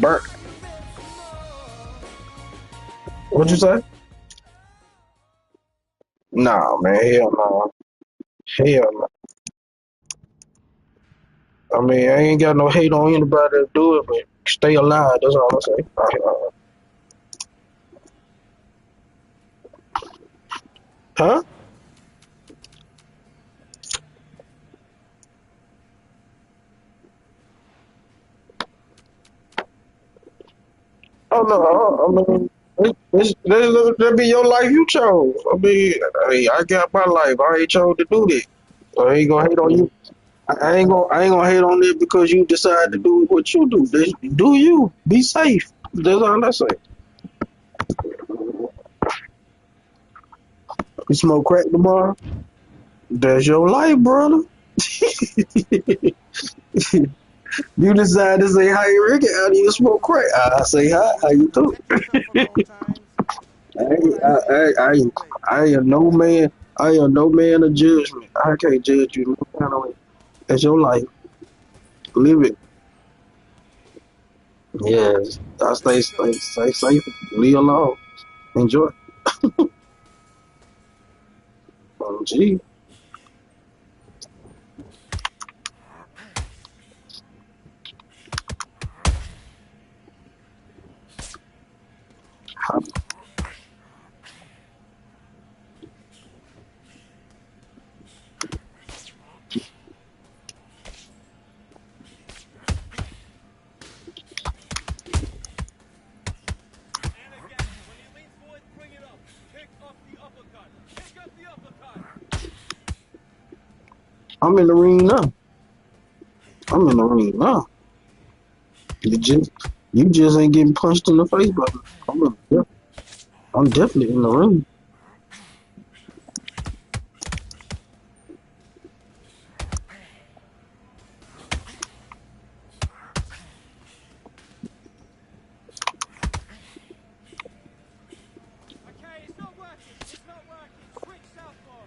burnt. What'd you say? Nah, man, hell no. Hell no. I mean, I ain't got no hate on anybody that do it, but stay alive. That's all I say. Huh? Oh no, I mean, that be your life you chose. I mean, hey, I got my life. I ain't chose to do that. So I ain't gonna hate on you. I ain't gonna hate on it because you decide to do what you do. Do you be safe? That's all I say. You smoke crack tomorrow? That's your life, brother. You decide to say hi, Ricky. How do you smoke crack? I say hi. How you doing? Protect yourself at all times. I, Do what I say and I, I, don't obey. I am no man. I am no man of judgment. I can't judge you no kind of way. That's your life. Live it. Yes. I stay safe. Leave alone. Enjoy. Gee. And again, when he leans forward, bring it up. Kick off the uppercut. Kick up the uppercut. I'm in the ring now. I'm in the ring now. You just, you just ain't getting punched in the face, brother. Yeah, I'm definitely in the ring. Okay, it's not working. It's not working. Switch southpaw.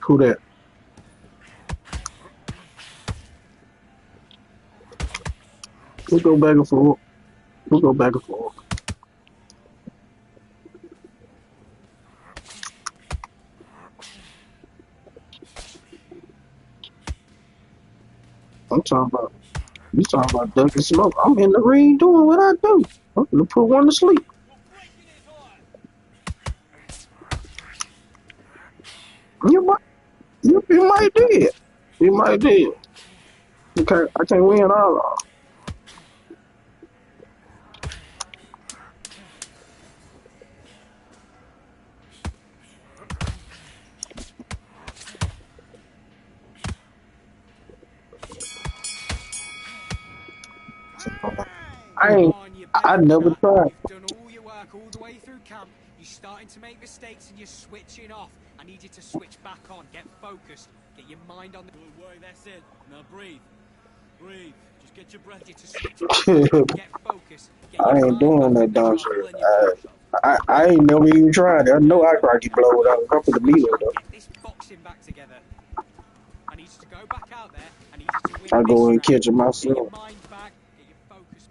Who that? We go back and forth. We go back and forth. I'm talking about. You talking about Dunkin' Smoke? I'm in the ring doing what I do. I'm gonna put one to sleep. You're breaking his heart. You might, you might did. You might did. Okay, I can't win all of them. I Come ain't. on, you're I better than never that. tried. You've done all your work all the way through camp. You're starting to make mistakes and you're switching off. I need you to switch back on. Get focused. Get your mind on the... Good work, that's it. Now breathe. Breathe. Just get your breath. Get to switch back on. Get focused. Get I your ain't mind doing back that on the dumb trouble shit. and your focus. I ain't never even tried it. I know I probably get blowed out. I'm for the Switch beat it off. though. Get this boxing back together. I need you to go back out there. I need you to win I go this and round. catch it Get your myself. mind back. Get your focus.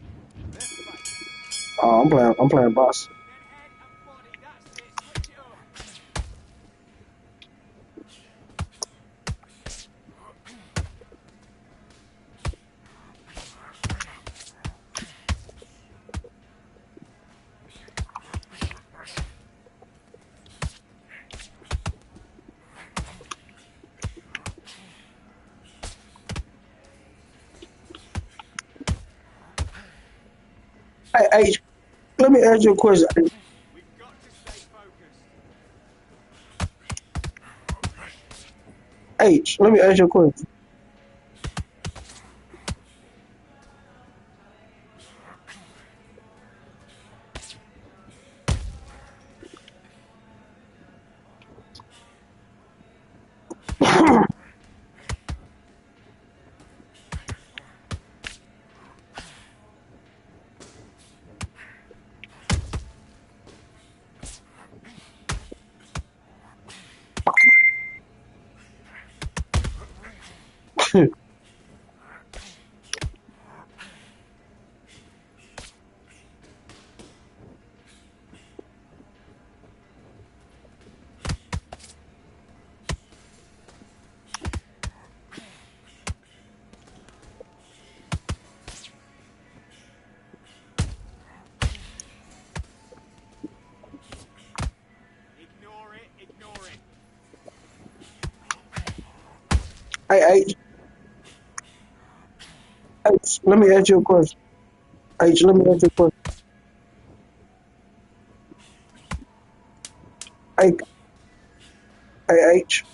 Left right. Oh, I'm playing boss. Then head and body. That's it. Switch it up. Hey, let me ask you a question. We've got to stay focused. H, let me ask you a question. H, H, let me ask you a question. H, let me ask you a question. Hey, hey, H.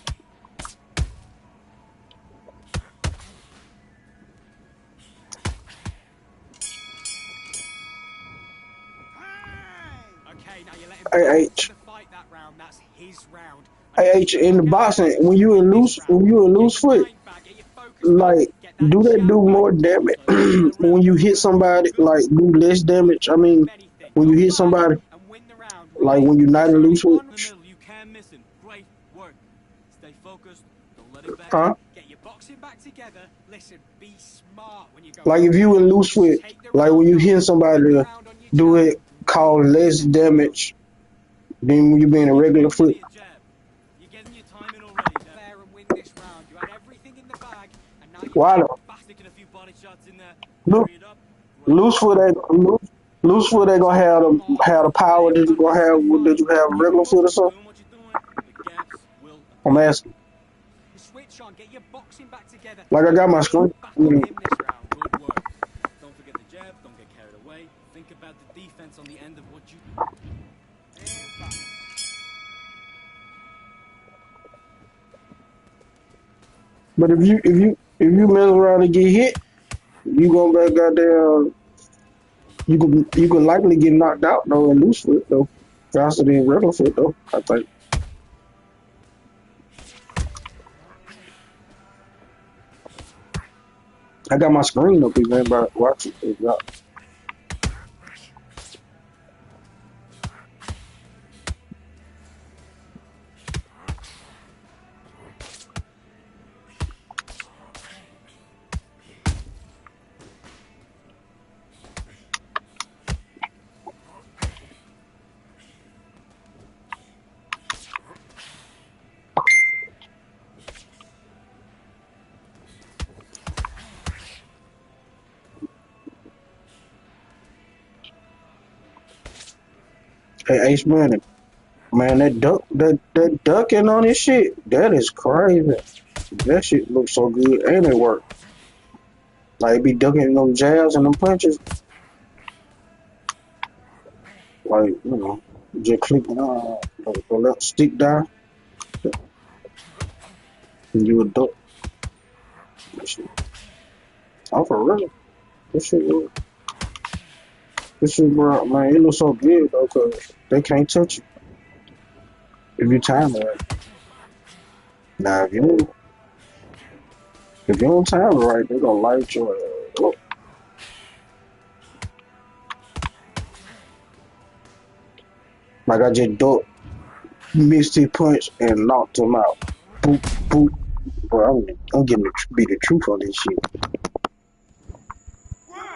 Okay, now you let him Hey, back into H. the fight that round. That's his round. I Hey, need you H. to In the knock out boxing, him so you win this round. when you a Get loose your foot, mind back, get your focus back, like, get that do that jab do back. more damage So let's get a round when you for a hit round. somebody? Good? Like, do less Good. damage? I Ask mean, him anything. when you Go hit back somebody, and win the round, like right? when you're not Is a there loose foot, anyone in the middle you can miss him? Great work. Stay focused. Don't let him back huh? in. Get your boxing back together. Listen, be smart when you go Like in the if you a fight. loose Just foot, take the like when round you off. hit somebody, Win the to round on your do jab it and win cause the less second round. damage than when you being a Keep regular on giving foot. it a jab. You're getting your timing already. There and win this round. You had everything in the bag, and now you've Why got the fast. Sticking a few body shots in there. loose, Hurry it up. Great loose work. foot ain't loose foot ain't gonna Take one more. have the Ready power to that you gonna advance to the have that you final. have a Keep it regular foot or moving, something? doing what you're doing. The gaps will I'm appear. asking. Switch on. Get your boxing back together. Like I And got my win screen. back I on mean, him this round. Good work. Don't forget the jab. Don't get carried away. Think about the defense on the end of what you do. And back. but if you mess around and get hit, you gonna be goddamn. You could likely get knocked out though in loose foot though, faster than regular foot though. I think. I got my screen up here, man, but watch it. Hey, Ace Manning, man, that ducking on this shit, that is crazy. That shit looks so good, and it work. Like, it be ducking them jabs and them punches. Like, just click the left stick down, and you would duck. That shit. Oh, for real. This shit, this shit, bro, man, it looks so good, though, because they can't touch you if you time it right. Now, if you don't time it right, they gonna light your ass up. Like, I just ducked, missed his punch, and knocked him out. Boop, boop. Bro, I'm getting be the truth on this shit.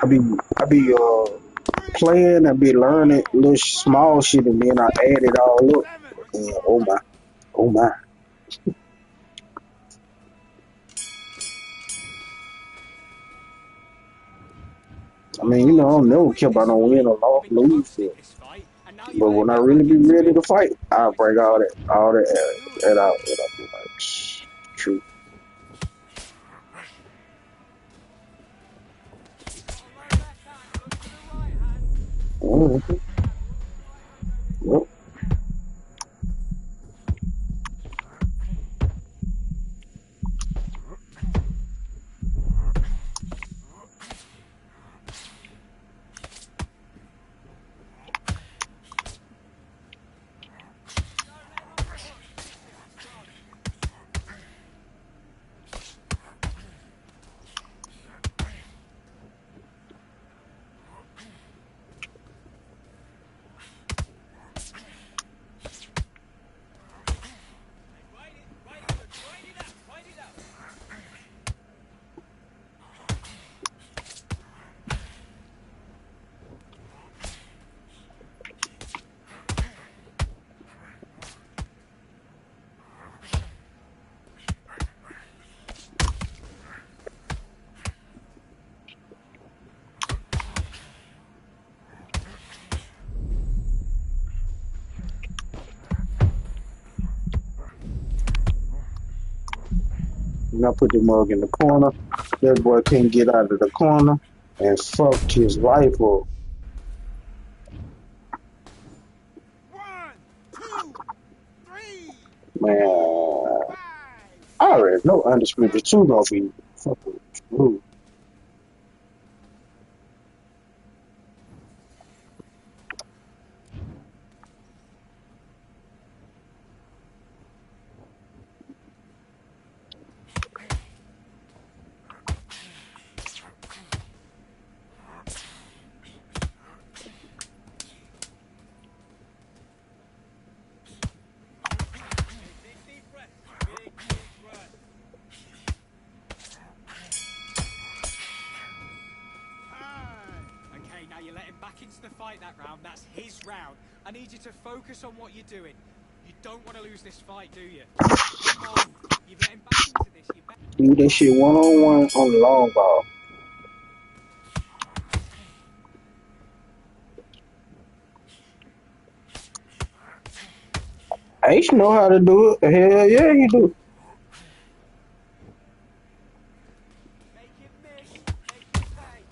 I be, I be, playing, I be learning little small shit, and then I add it all up. And oh my. I mean, Come I on, you don't want to never win care about this no win fight. or You've been lose, coasting this fight, and now you but want to when I get really back be into ready it. to fight, I Nice break and slow. all that, Good. that out, and I be like, true. Got a low left hand. Look for the right hand. Mm-hmm. Yep. Don't let him off the hook. Keep it strong. And I put the mug in the corner. That boy couldn't get out of the corner and fucked his life up. 1, 2, 3, Man, 4, 5, I 6. already know Undisputed 2 gonna be fucking screwed. Deep breath. Big, deep breath. Okay, now you let him back into the fight that round. That's his round. I need you to focus on what you're doing. You don't want to lose this fight, do you? Come on. You've let him back into this. You better. Do that shit one-on-one on the long ball. Ace know how to do it. Hell yeah, he do. Make him miss. Make him pay.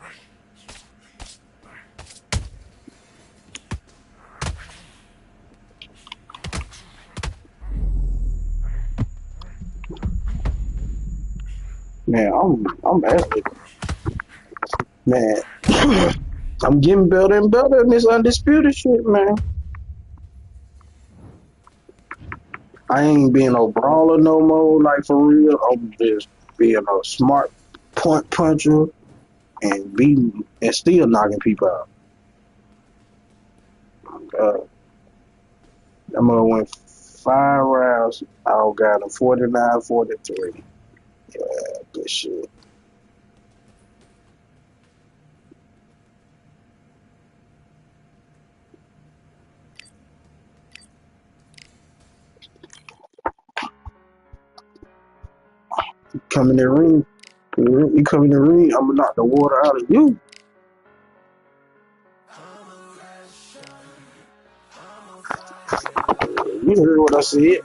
Man, I'm actually, man, I'm getting better and better in this Undisputed shit, man. I ain't being no brawler no more, like for real. I'm just being a smart puncher and beating and still knocking people out. I'm gonna win 5 rounds. I got him 49-43. Yeah, good shit. Come in the ring. You come in the ring, I'm gonna knock the water out of you. You heard what I said.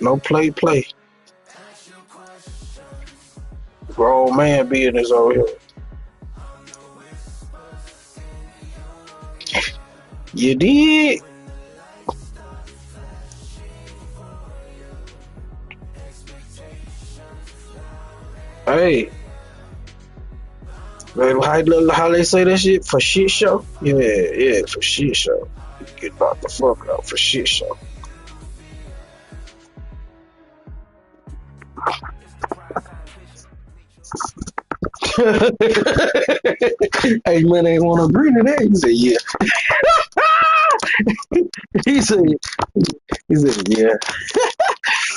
No play. Grown man business over here. You did. Hey. Man, how they say that shit? For shit show? Yeah, for shit show. Get knocked the fuck out for shit show. Hey man, they want to agree to that. He said, yeah. he said, yeah.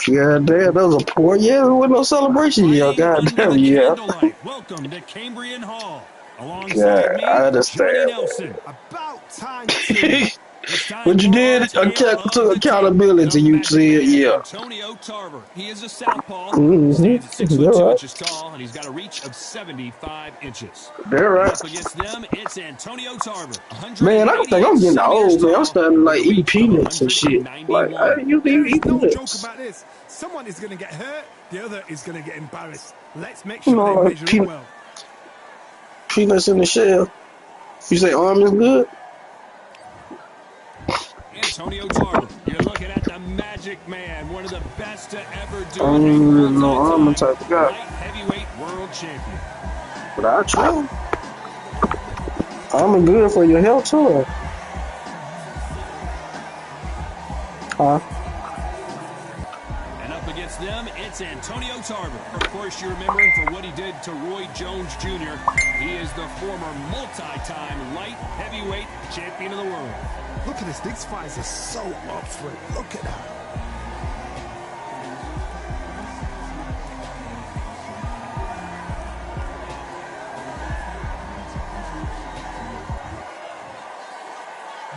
God damn, that was a poor year. There was no celebration, yo. God damn, yeah. Welcome to Cambrian Hall. God, Alongside me, I Johnny understand, Nelson. About time too. man. It's time But you for our did tale of took the tape. The accountability. You Magic said, Man, yeah. Antonio Tarver. He is a southpaw. He stands at Mm-hmm. They're 6'2" right. tall, and he's got a reach of 75 inches. They're And right. up against them, it's Antonio Tarver, Man, I think 188 I'm getting centimeters old, man. I'm tall, starting and to with like a eat reach of peanuts and shit. Like, I 191. used to There eat is no joke peanuts. about this. Someone is going to get hurt, the other is going to get embarrassed. Let's make You sure know, they like measure it well. peanuts in the shell. You say arm is good? Antonio Tarver, you're looking at the Magic Man, one of the best to ever do I it, a ain't really no almond multi-time type of guy. light heavyweight world champion. But I try. Almond good for your health too. Huh? And up against them, it's Antonio Tarver. Of course, you remember him for what he did to Roy Jones Jr. He is the former multi-time light heavyweight champion of the world. Look at this. These fighters are so up for it. Look at that.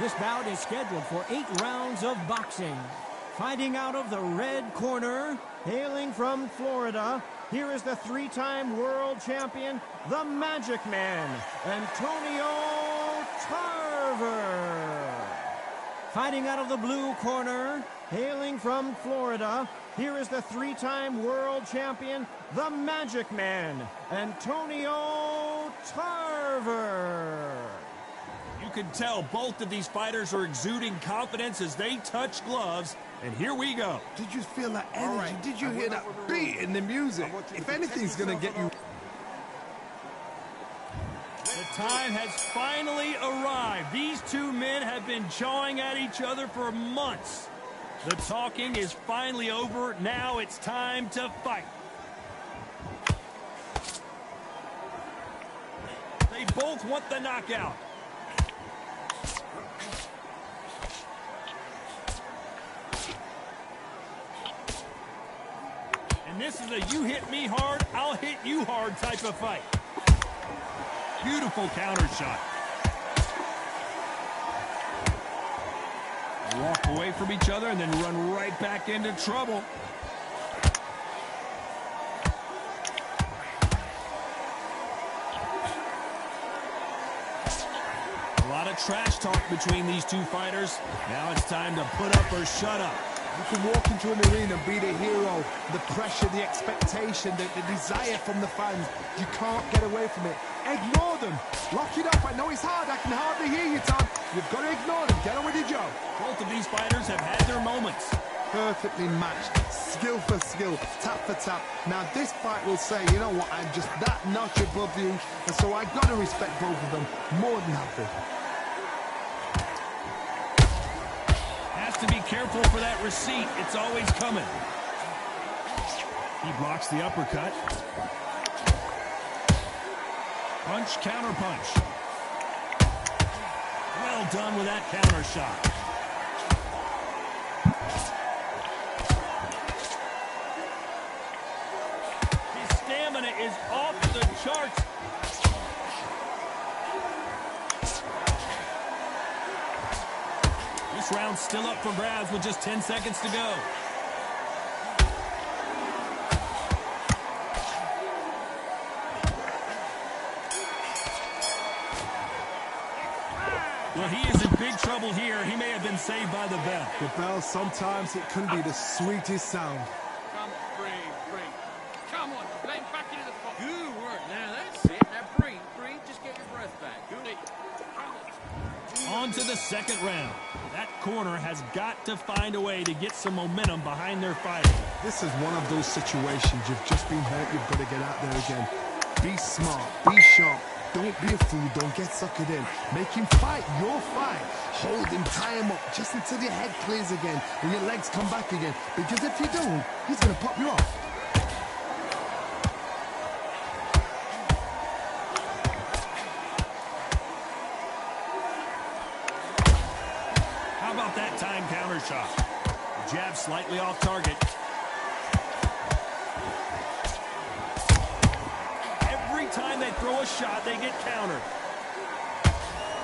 This bout is scheduled for 8 rounds of boxing. Fighting out of the red corner, hailing from Florida, here is the 3-time world champion, the Magic Man, Antonio Tarver. Fighting out of the blue corner, hailing from Florida, here is the three-time world champion, the Magic Man, Antonio Tarver. You can tell both of these fighters are exuding confidence as they touch gloves. And here we go. Did you feel that energy? Did you hear that beat in the music? If anything's going to get you... The time has finally arrived. These two men have been jawing at each other for months. The talking is finally over. Now it's time to fight. They both want the knockout. And this is a you hit me hard, I'll hit you hard type of fight. Beautiful counter shot. Walk away from each other and then run right back into trouble. A lot of trash talk between these two fighters. Now it's time to put up or shut up. You can walk into an arena and be the hero. The pressure, the expectation, the desire from the fans. You can't get away from it. Ignore them. Lock it up. I know it's hard. I can hardly hear you, Tom. You've got to ignore them. Get on with your job. Both of these fighters have had their moments. Perfectly matched. Skill for skill. Tap for tap. Now this fight will say, you know what, I'm just that notch above you. And so I've got to respect both of them. More than happy. Has to be careful for that receipt. It's always coming. He blocks the uppercut. Punch, counter punch. Well done with that counter shot. His stamina is off the charts. This round's still up for grabs with just 10 seconds to go. Well, he is in big trouble here. He may have been saved by the bell. The bell, sometimes it can be the sweetest sound. Come, breathe. Come on, blame back into the box. Good work. Now that's it. Now breathe. Just get your breath back. Good. On to the second round. That corner has got to find a way to get some momentum behind their fighter. This is one of those situations. You've just been hurt. You've got to get out there again. Be smart. Be sharp. Don't be a fool. Don't get suckered in. Make him fight your fight. Hold him, tie him up, just until your head clears again and your legs come back again. Because if you don't, he's going to pop you off. How about that time counter shot? The jab slightly off target. Every time they throw a shot, they get countered.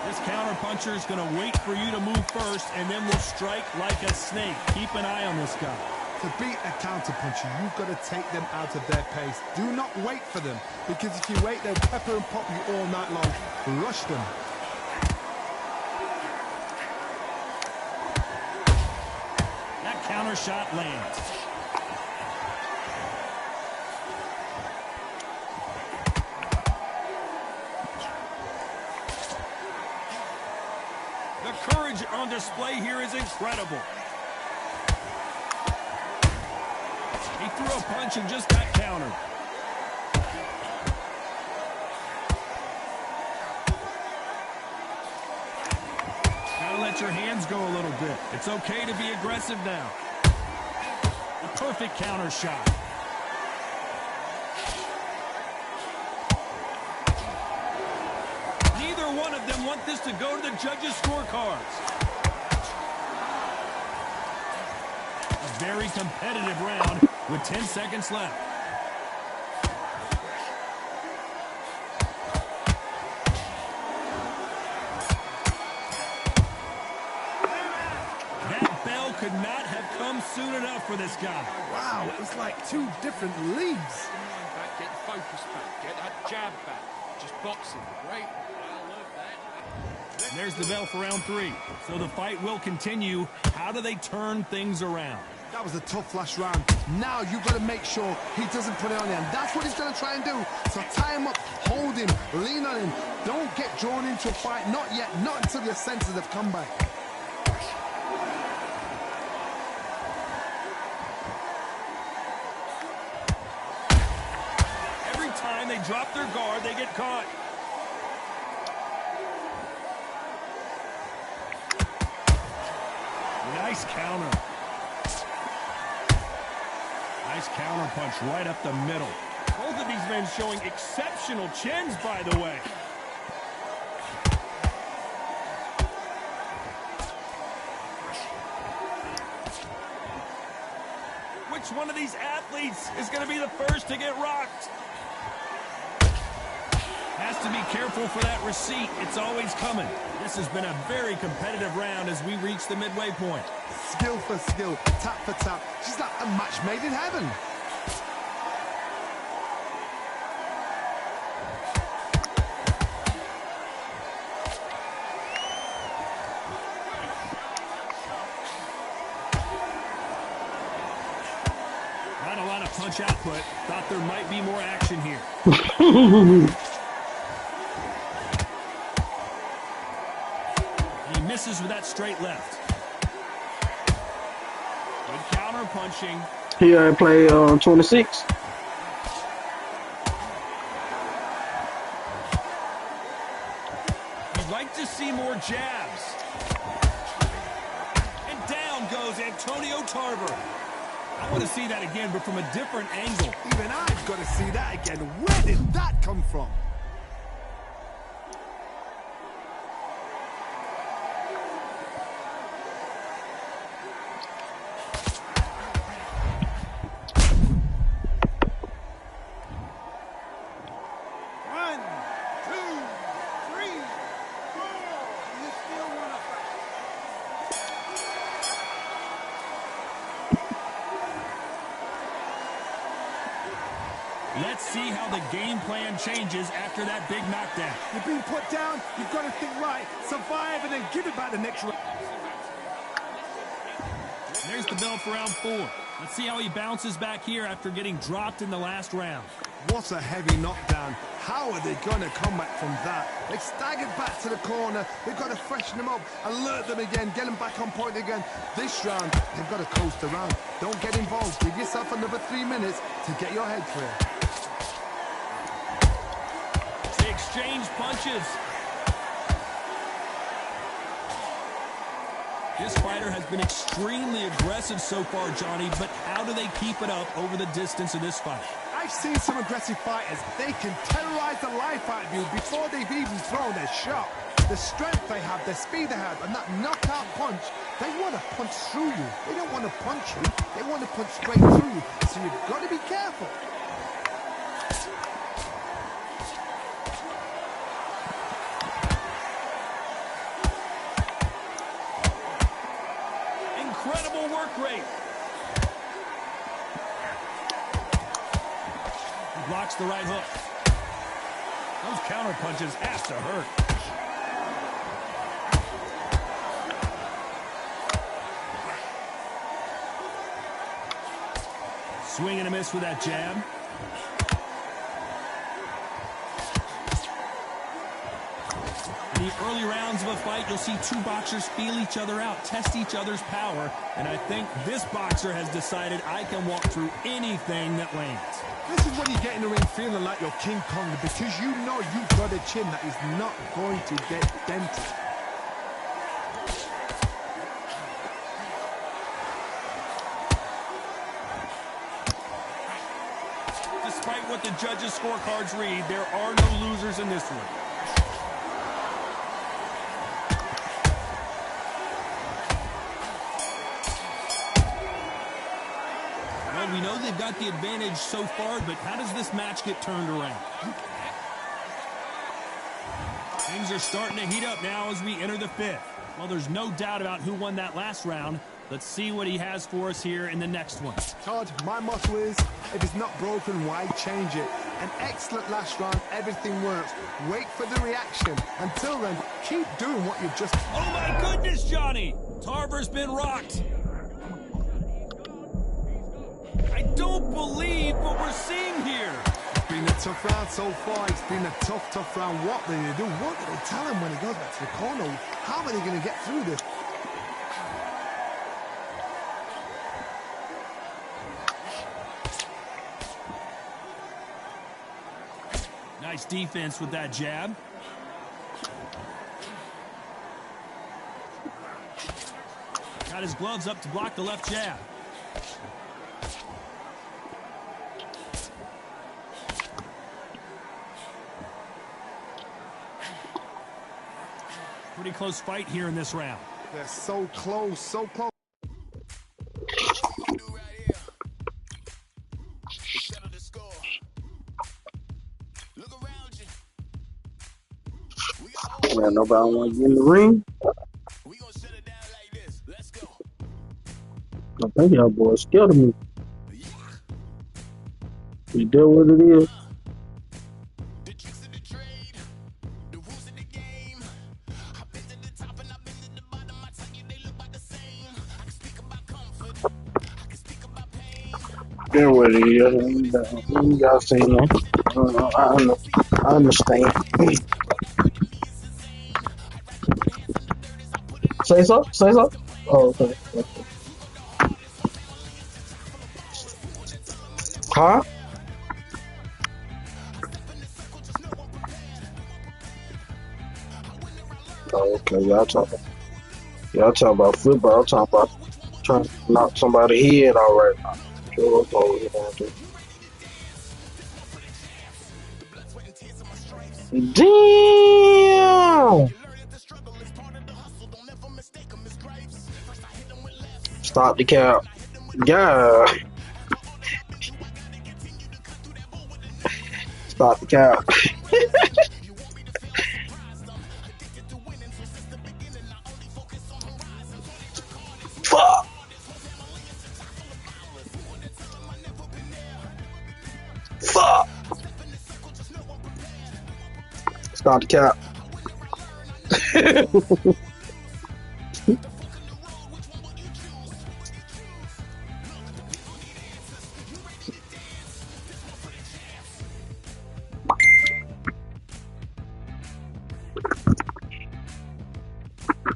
This counter puncher is going to wait for you to move first and then will strike like a snake. Keep an eye on this guy. To beat a counter puncher, you've got to take them out of their pace. Do not wait for them, because if you wait, they'll pepper and pop you all night long. Rush them. That counter shot lands. The courage on display here is incredible. He threw a punch and just got countered. Gotta let your hands go a little bit. It's okay to be aggressive now. A perfect counter shot. Neither one of them want this to go to the judges' scorecards. A very competitive round with 10 seconds left. That bell could not have come soon enough for this guy. Wow, it was like two different leagues. Back, get the focus back, get that jab back. Just boxing, great. I love that. And there's the bell for round 3. So the fight will continue. How do they turn things around? That was a tough last round. Now you've got to make sure he doesn't put it on him. That's what he's going to try and do. So tie him up, hold him, lean on him. Don't get drawn into a fight. Not yet. Not until your senses have come back. Every time they drop their guard, they get caught. Nice counter. Nice counter punch right up the middle. Both of these men showing exceptional chins, by the way. Which one of these athletes is going to be the first to get rocked? Has to be careful for that receipt. It's always coming. This has been a very competitive round as we reach the midway point. Skill for skill, tap for tap. She's like a match made in heaven. Not a lot of punch output. Thought there might be more action here. He misses with that straight left. Good counter punching. He play 26. You'd like to see more jabs. And down goes Antonio Tarver. I want to see that again, but from a different angle. Even I've got to see that again. Where did that come from? Let's see how the game plan changes after that big knockdown. You've been put down, you've got to think right, survive, and then give it back the next round. There's the bell for round 4. Let's see how he bounces back here after getting dropped in the last round. What a heavy knockdown. How are they going to come back from that? They staggered back to the corner. They've got to freshen them up, alert them again, get them back on point again. This round, they've got to coast around. Don't get involved. Give yourself another 3 minutes to get your head clear. They exchange punches. This fighter has been extremely aggressive so far, Johnny, but how do they keep it up over the distance of this fight? I've seen some aggressive fighters. They can terrorize the life out of you before they've even thrown a shot. The strength they have, the speed they have, and that knockout punch, they want to punch through you. They don't want to punch you. They want to punch straight through you. So you've got to be careful. Incredible work rate. He blocks the right hook. Those counter punches have to hurt. Swing and a miss with that jab. In the early rounds of a fight, you'll see two boxers feel each other out, test each other's power, and I think this boxer has decided I can walk through anything that lands. This is when you get in the ring feeling like you're King Kong, because you know you've got a chin that is not going to get dented. Despite what the judges' scorecards read, there are no losers in this one. Well, we know they've got the advantage so far, but how does this match get turned around? Things are starting to heat up now as we enter the 5th. Well, there's no doubt about who won that last round. Let's see what he has for us here in the next one. Todd, my motto is, if it's not broken, why change it? An excellent last round. Everything works. Wait for the reaction. Until then, keep doing what you've just... Oh, my goodness, Johnny. Tarver's been rocked. I don't believe what we're seeing here. It's been a tough round so far. It's been a tough round. What do they do? What do they tell him when he goes back to the corner? How are they going to get through this? Nice defense with that jab. Got his gloves up to block the left jab. Pretty close fight here in this round. They're so close, so close. Man, nobody want to get in the ring. I think y'all boys scared of me. You know what it is. Yeah, what it is. You guys seen that. I understand. Say so? Say so? Oh, okay. Huh? Oh, okay. Y'all talking about football. I'm talking about trying to knock somebody's head out right now. Sure, that's all we're gonna do. Damn! Stop the cap. Yeah. Stop the cap. Fuck. Fuck. Stop the cap.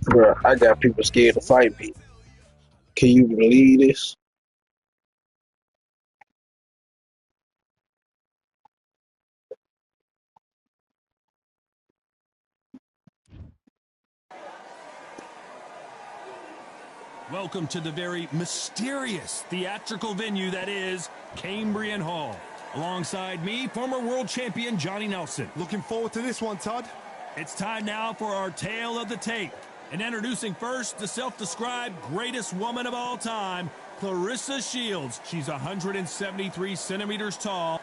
Bruh, I got people scared to fight me. Can you believe this? Welcome to the very mysterious theatrical venue that is Cambrian Hall. Alongside me, former world champion Johnny Nelson. Looking forward to this one, Todd. It's time now for our tale of the tape. And introducing first the self-described greatest woman of all time, Claressa Shields. She's 173 centimeters tall.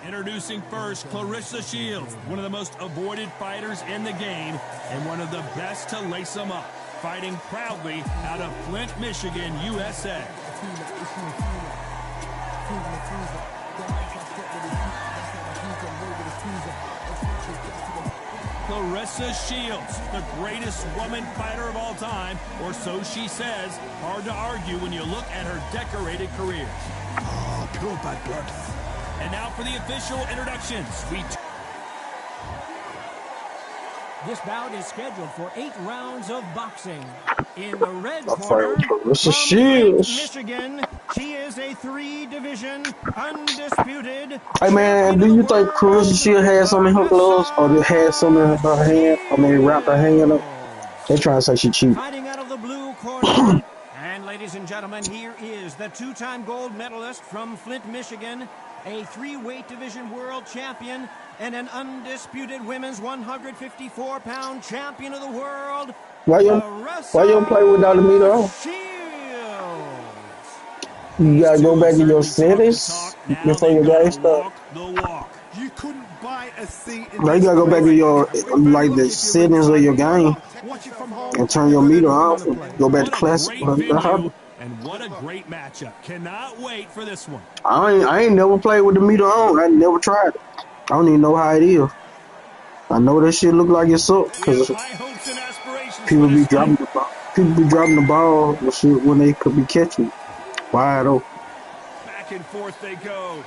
Introducing first, Claressa Shields, one of the most avoided fighters in the game and one of the best to lace them up. Fighting proudly out of Flint, Michigan, USA. Claressa Shields, the greatest woman fighter of all time, or so she says. Hard to argue when you look at her decorated career. Oh, pure bad blood. And now for the official introductions. This bout is scheduled for 8 rounds of boxing. In the red I'm corner, fighting Claressa from Shields. Michigan, she is a 3-division, undisputed. Hey man, do you think Claressa Shields had some in her gloves or had some in her hand? I mean, wrapped her hand up. They trying to say she cheated. Fighting out of the blue corner. And ladies and gentlemen, here is the 2-time gold medalist from Flint, Michigan, a 3-weight division world champion, and an undisputed women's 154-pound champion of the world. Why you don't play without the meter on? You gotta go back to your settings before your game start. You couldn't buy a seat. Now you gotta go back to your the settings of your game and turn your meter off. Go back to classic. And what a great matchup. Cannot wait for this one. I ain't never played with the meter on. I never tried it. I don't even know how it is. I know that shit look like it's up We have because high hopes and aspirations people for be this dropping fight. the ball. People be dropping the ball and shit when they could be catching it. Wide open. Back and forth they go.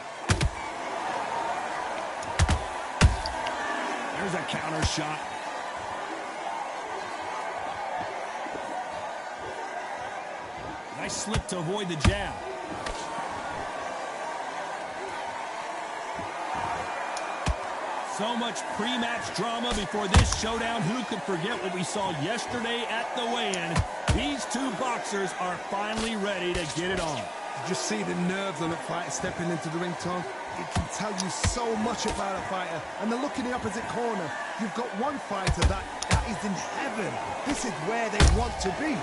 There's a counter shot. Nice slip to avoid the jab. So much pre-match drama before this showdown. Who could forget what we saw yesterday at the weigh-in? These two boxers are finally ready to get it on. You just see the nerves on a fighter stepping into the ring, Tom. It can tell you so much about a fighter. And the look in the opposite corner. You've got one fighter that is in heaven. This is where they want to be.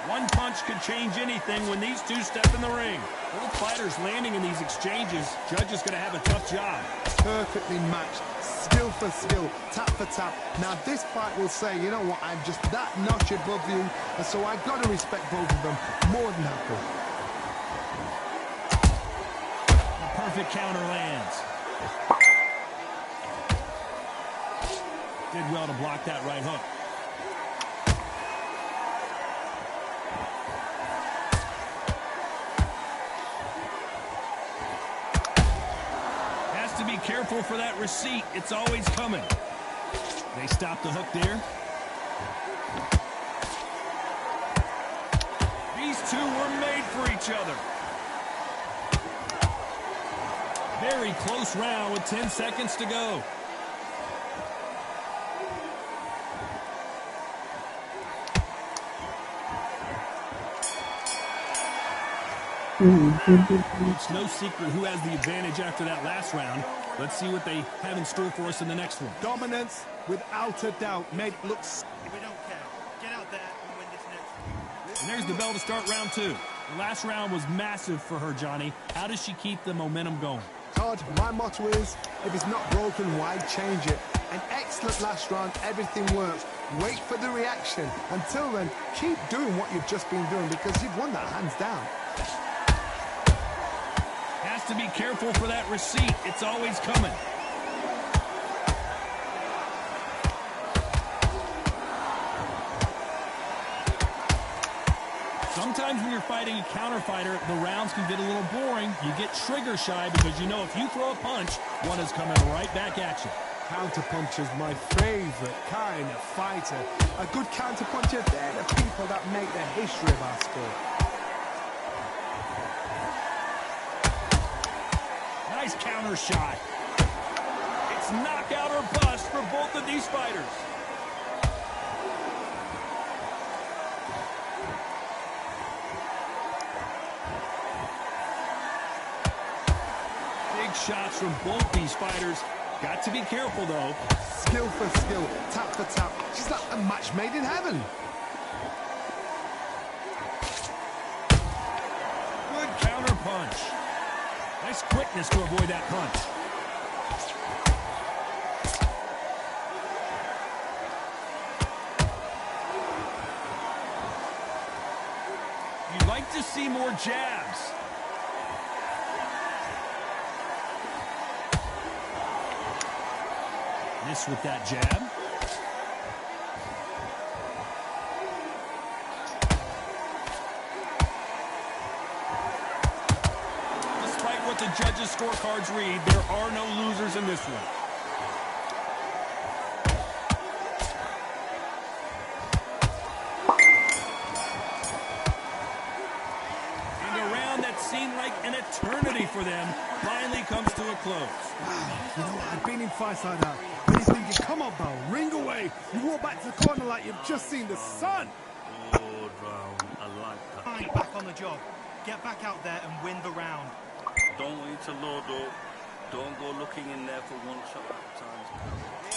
One punch could change anything when these two step in the ring. Both fighters landing in these exchanges. Judge is going to have a tough job. Perfectly matched. Skill for skill. Tap for tap. Now this fight will say, you know what, I'm just that notch above you. And so I've got to respect both of them. More than happy. A perfect counter lands. Did well to block that right hook. To be careful for that receipt. It's always coming. They stop the hook there. These two were made for each other. Very close round with 10 seconds to go. It's no secret who has the advantage after that last round. Let's see what they have in store for us in the next one. Dominance, without a doubt, made it look... We don't care. Get out there and win this next one. And there's the bell to start round two. The last round was massive for her, Johnny. How does she keep the momentum going? Todd, my motto is, if it's not broken, why change it? An excellent last round, everything works. Wait for the reaction. Until then, keep doing what you've just been doing because you've won that hands down. Has to be careful for that receipt. It's always coming. Sometimes when you're fighting a counter fighter, the rounds can get a little boring. You get trigger shy because you know if you throw a punch, one is coming right back at you. Counter punchers, my favorite kind of fighter. A good counter puncher, they're the people that make the history of our sport. Nice counter shot. It's knockout or bust for both of these fighters. Big shots from both these fighters. Got to be careful, though. Skill for skill, tap for tap. She's like a match made in heaven. Good counter punch. Nice quickness to avoid that punch. You'd like to see more jabs. Miss with that jab. Despite what the judges' scorecards read, there are no losers in this one. And a round that seemed like an eternity for them finally comes to a close. Wow, you know what? I've been in fights like that. When you're thinking, come on, Bo, ring away. You walk back to the corner like you've just seen the sun. Good round. I like that. Back on the job. Get back out there and win the round. Don't wait to load up. Don't go looking in there for one shot at a time.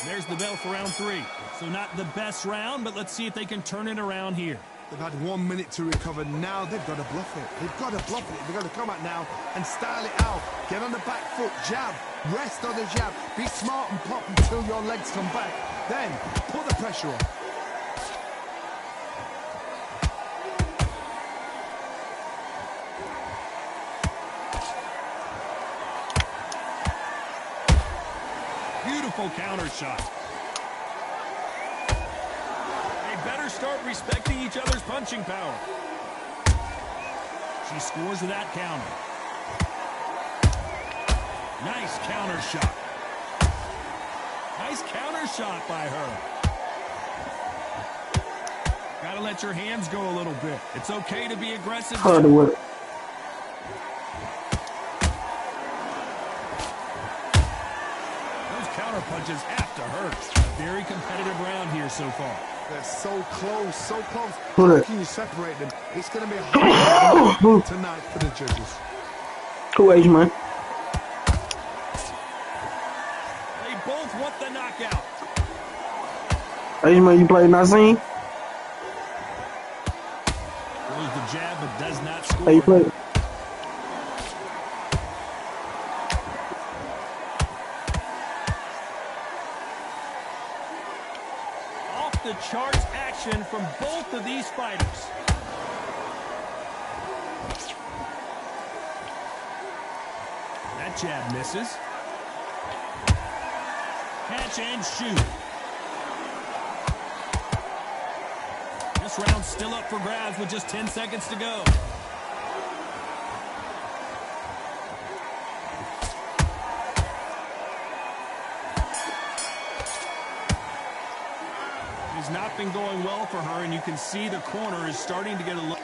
There's the bell for round 3. So not the best round, but let's see if they can turn it around here. They've had 1 minute to recover. Now they've got to bluff it. They've got to bluff it. They've got to come out now and style it out. Get on the back foot, jab, rest on the jab. Be smart and pop until your legs come back. Then put the pressure on. Beautiful counter shot. They better start respecting each other's punching power. She scores with that counter. Nice counter shot. Nice counter shot by her. Gotta let your hands go a little bit. It's okay to be aggressive. Harder with it. Punches have to hurt. Very competitive round here so far. They're so close, so close. Who How that? can you separate them? It's going to be hard tonight for the judges. Cool age, man. They both want the knockout. Age, man, you play Nazim? Throws the jab but does not score. How you play? The charts action from both of these fighters. That jab misses. Catch and shoot. This round's still up for grabs with just 10 seconds to go. Not been going well for her, and you can see the corner is starting to get a look.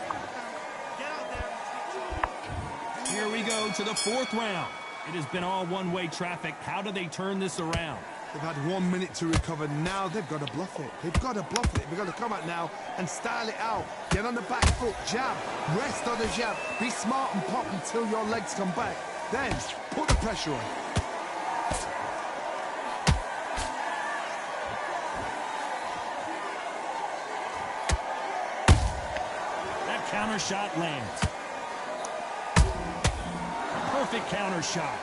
Here we go to the 4th round. It has been all one-way traffic. How do they turn this around? They've had 1 minute to recover. Now they've got to bluff it. They've got to bluff it. They've got to come out now and style it out. Get on the back foot, jab, rest on the jab. Be smart and pop until your legs come back. Then put the pressure on. Counter shot lands. Perfect counter shot.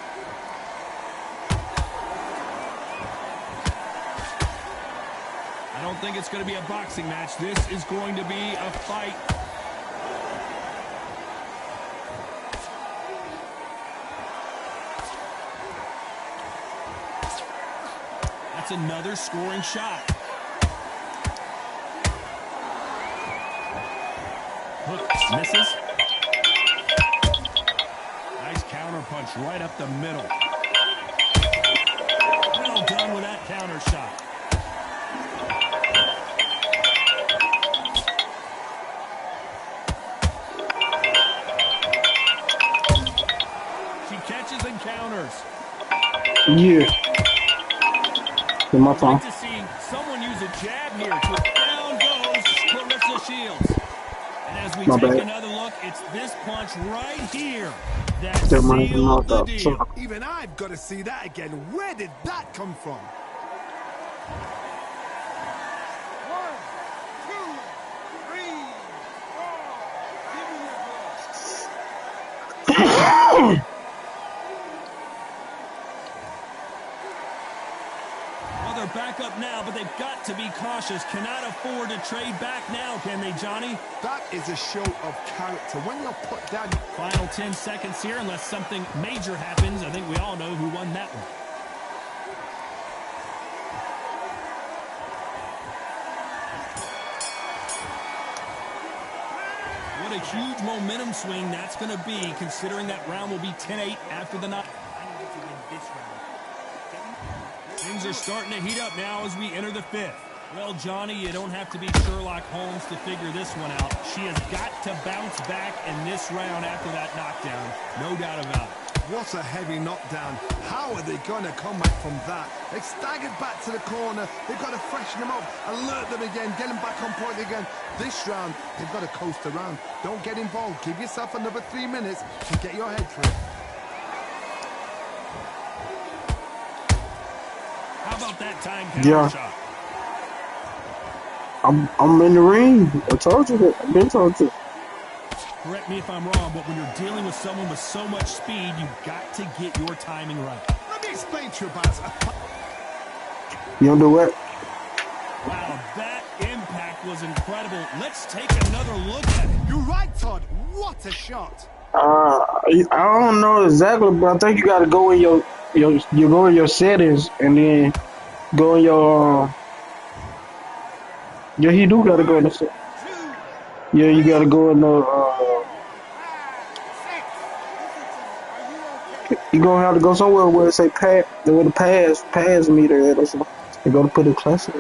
I don't think it's going to be a boxing match. This is going to be a fight. That's another scoring shot. Misses. Nice counter punch right up the middle. Well done with that counter shot. She catches and counters. Yeah. In my I'd phone. like to see someone use a jab here. Down goes Claressa Shields. And as we take another look, it's this punch right here that sealed the deal. Even I've got to see that again. Where did that come from? 1, 2, 3, 4. Give me your ball. They're back up now, but they've got to be cautious. Cannot afford to trade back now, can they, Johnny? That is a show of character. When you're put down... Final 10 seconds here, unless something major happens. I think we all know who won that one. What a huge momentum swing that's going to be, considering that round will be 10-8 after the knock. I need to win this round. Things are starting to heat up now as we enter the 5th. Well, Johnny, you don't have to be Sherlock Holmes to figure this one out. She has got to bounce back in this round after that knockdown. No doubt about it. What a heavy knockdown. How are they going to come back from that? They staggered back to the corner. They've got to freshen them up, alert them again, get them back on point again. This round, they've got to coast around. Don't get involved. Give yourself another 3 minutes and get your head through it. about that time counter Yeah. shot? I'm in the ring. I told you that. I've been told you. Correct me if I'm wrong, but when you're dealing with someone with so much speed, you've got to get your timing right. Let me explain to you about it. You don't do what? Wow, that impact was incredible. Let's take another look at it. You're right, Todd. What a shot. I don't know exactly, but I think you got to go in your you go in your settings and then go in your yeah, he do got to go in the yeah, you got to go in the you gonna have to go somewhere where it say where the pass meter at or something. You got to put it classic.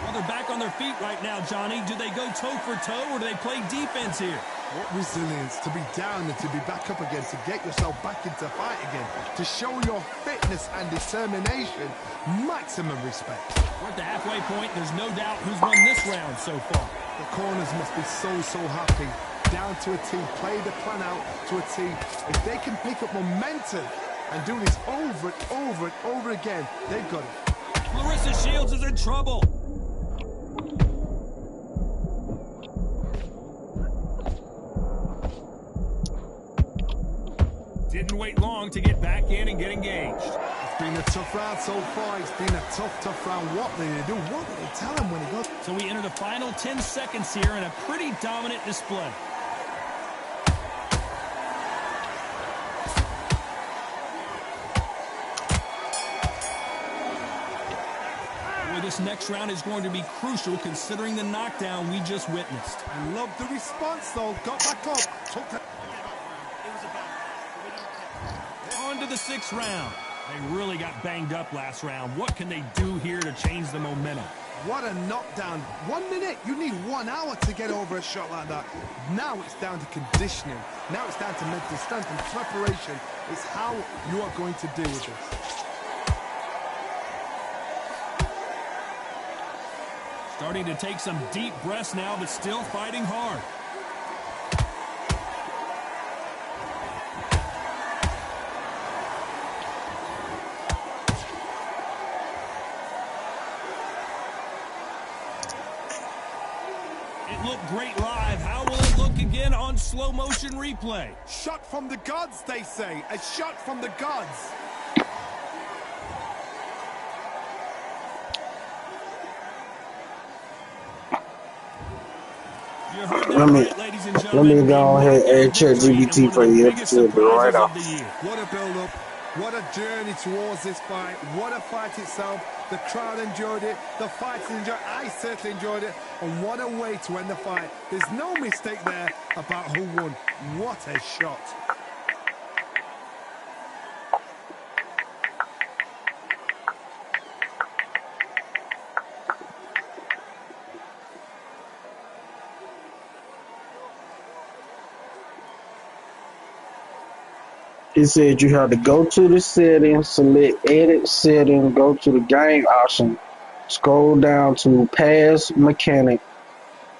Well, they're back on their feet right now, Johnny. Do they go toe for toe or do they play defense here? What resilience to be down and to be back up again, to get yourself back into fight again, to show your fitness and determination. Maximum respect. We're at the halfway point. There's no doubt who's won this round so far. The corners must be so happy. Down to a team, play the plan out to a team. If they can pick up momentum and do this over and over and over again, they've got it. Clarissa Shields is in trouble. Didn't wait long to get back in and get engaged. It's been a tough round so far. It's been a tough round. What did they do? What did they tell him when he got... So we enter the final 10 seconds here in a pretty dominant display. Boy, this next round is going to be crucial considering the knockdown we just witnessed. I love the response, though. Got back up. Took the... On to the 6th round. They really got banged up last round. What can they do here to change the momentum? What a knockdown. 1 minute. You need 1 hour to get over a shot like that. Now it's down to conditioning. Now it's down to mental strength and preparation. It's how you are going to deal with this. Starting to take some deep breaths now, but still fighting hard. It looked great live. How will it look again on slow motion replay? Shot from the gods, they say. A shot from the gods. You heard that Let me- right, ladies and let gentlemen. me go A ahead and knockout check victory GPT in one for of the you. biggest It'll be right surprises off. of the year. What a build-up. What a journey towards this fight. What a fight itself. The crowd enjoyed it. The fighters enjoyed it. I certainly enjoyed it. And what a way to end the fight. There's no mistake there about who won. What a shot. He said you have to go to the settings, select edit setting, go to the game option, scroll down to pass mechanic,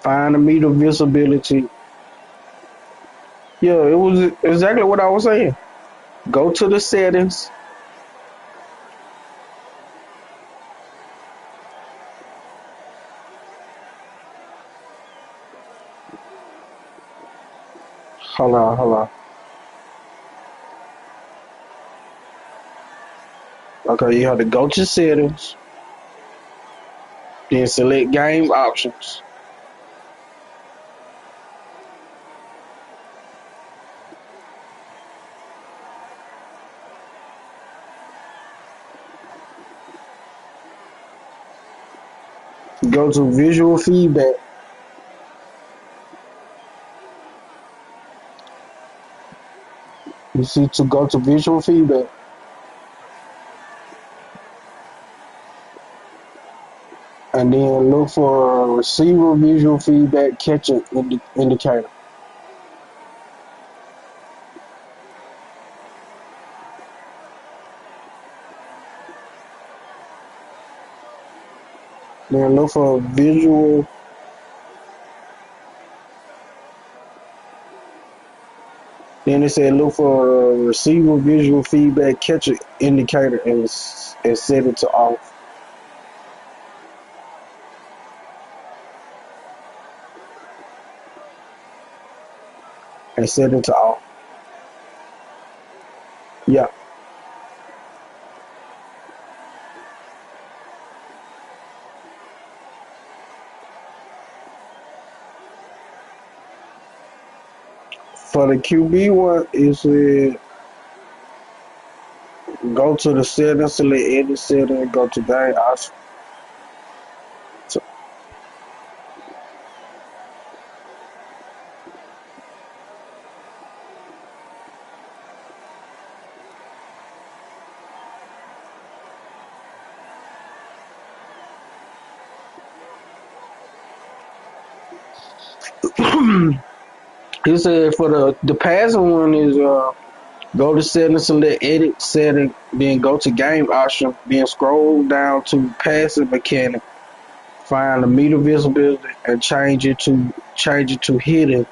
find the meter visibility. Yeah, it was exactly what I was saying. Go to the settings. Hold on. Okay, you have to go to settings, then select game options. Go to visual feedback. You see to go to visual feedback. And then look for a receiver visual feedback catcher indicator. Then look for a visual. Then it said look for a receiver visual feedback catcher indicator and set it to off. And set it to off. Yeah. For the QB one, is go to the settings, select edit setting, go to game option. So, he said for the passing one is go to settings, select edit setting, then go to game option, then scroll down to passive mechanic, find the meter visibility and change it to hidden.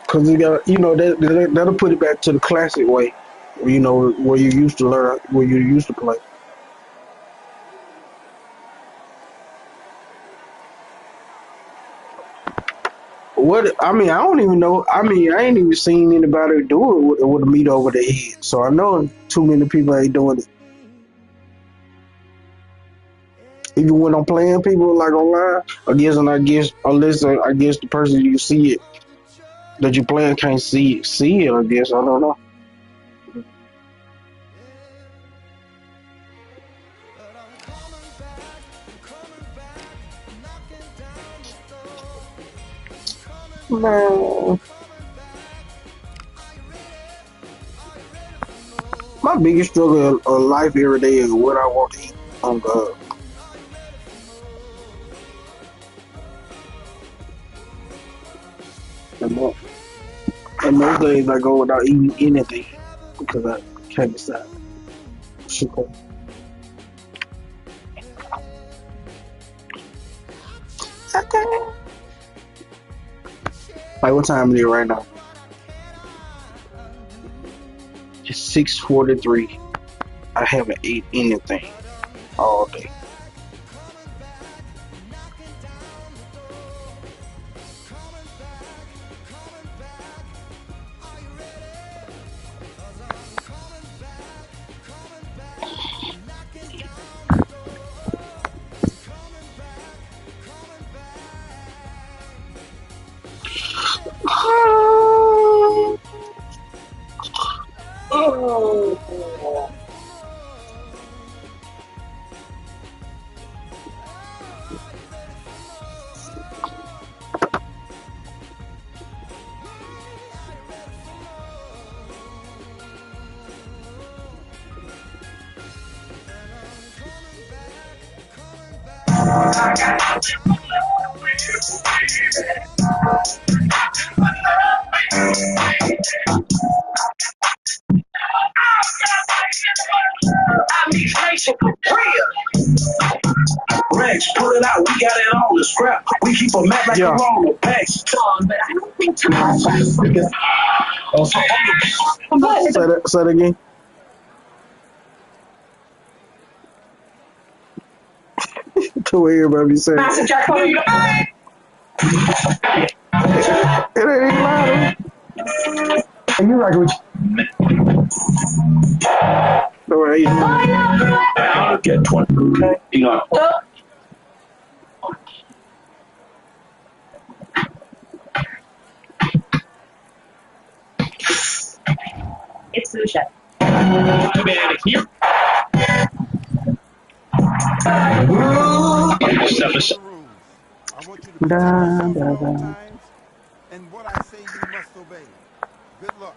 Cause you got that'll put it back to the classic way, where you used to learn, where you used to play. What I mean, I don't even know. I mean, I ain't even seen anybody do it with a meat over the head. So I know too many people ain't doing it. Even when I'm playing people like online, unless I guess the person you see it that you playing can't see it. I guess I don't know. Man, my biggest struggle of life every day is what I want to eat. On God. And most days I go without eating anything because I can't decide. Super. Like what time is it right now? It's 6:43. I haven't ate anything all day. Rex, pull it out. We got it on the scrap. We keep a map like a roll of packs. Say that again. To everybody be saying. It ain't loud. You like what No, it ain't. I'll get 20. Okay. You know. It's Lucia. Man, here. I want you to put yourself times, and what I say you must obey. Good luck.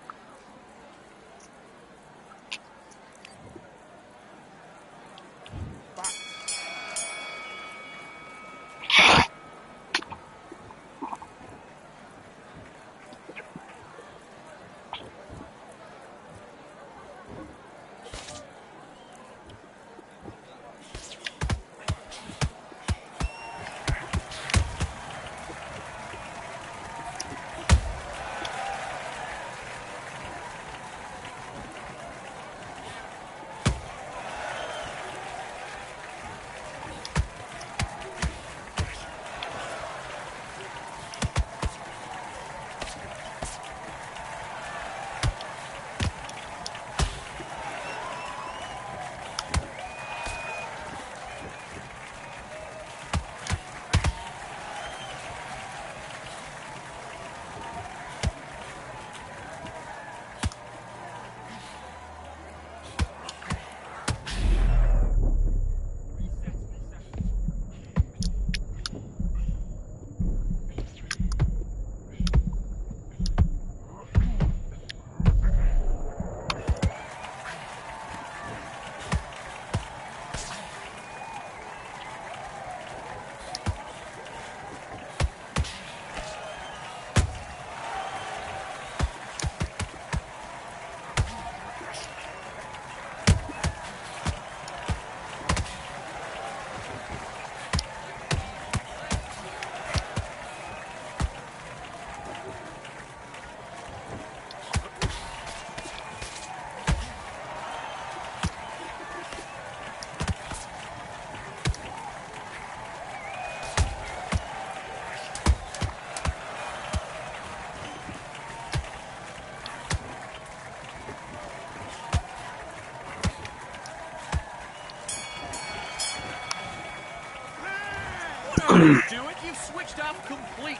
Do it. You've switched off completely.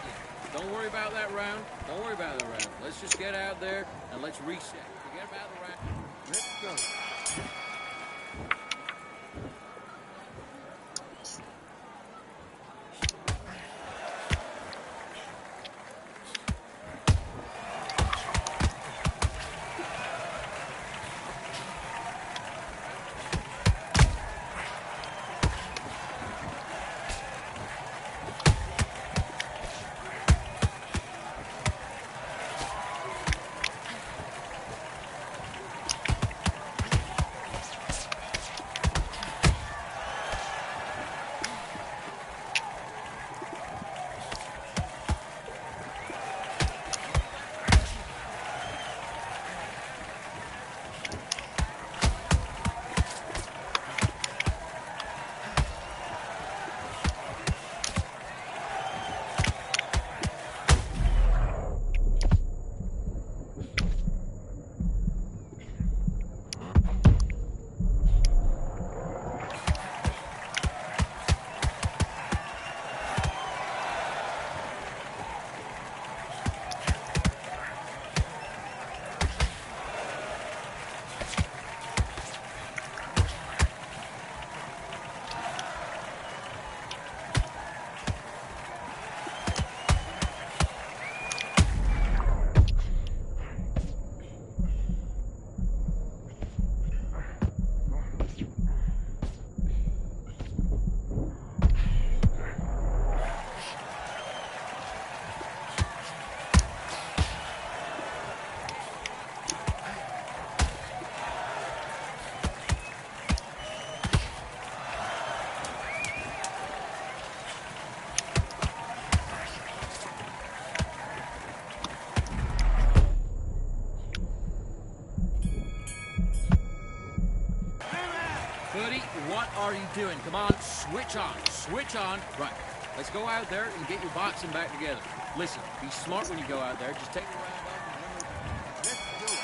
Don't worry about that round. Don't worry about that round. Let's just get out there and let's reset. Forget about the round. Let's go. Buddy, what are you doing? Come on, switch on, switch on. Right, let's go out there and get your boxing back together. Listen, be smart when you go out there. Just take the round off and then we'll... Let's do it.